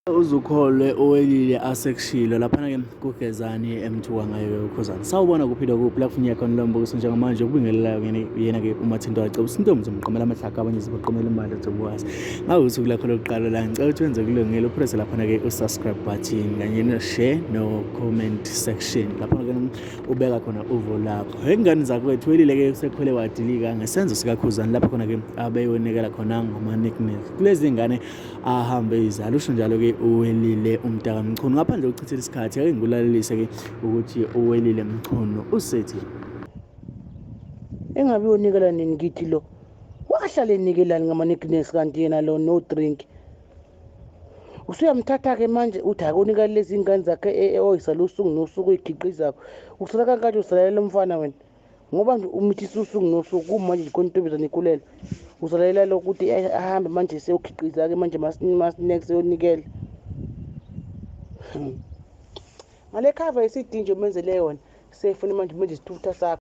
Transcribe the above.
Uzukholwe uWelile asekushilo laphana ke kuKhuzani M2 ngayo uKhuzani. Sawubona kuphila kuphi la kufuneka khona lo mbukiso njengamanje ukubingelela yena ke uMathinto wacebisa intombi zomqomela amahlaka abanye zibaqomela imali zokwazi. Ngabe usuku lakho lokuqala la ngicela ukuthi wenze kulungile upress laphana ke u-subscribe button kanye no-share no-comment section laphana ke ubeka khona uvo lakho. Ngengane zakwethu uWelile ke usekhwele wadilika ngesenzo sikaKhuzani lapha khona ke abeyonikela khona ngama nicknames. Kulezi ngane ahambe izalo usho njalo ke uWelile umntaka Mchunu. Ngaphandle kokuchithela isikhathi ake ngikulalelise ke ukuthi uWelile Mchunu usethi engabe unikela nini ngithi lo wahlala enikelani ngama-nicknames kanti yena lo no drink usuyamthatha-ke manje uthi akunikela lezi ingane zakhe oyisala usuku nosuku ey'khiqizakho usala kankathi usalalela umfana wena ngoba nje umithisa usuku nosuku kumanje nje khona intombazane ikhulelwe uzalalela lokhu ukuthi ahambe manje seyokhiqiza-ke manje masinext eyonikela ngale khava yesidinje umenzele yona sefuna manje isithutha sakho.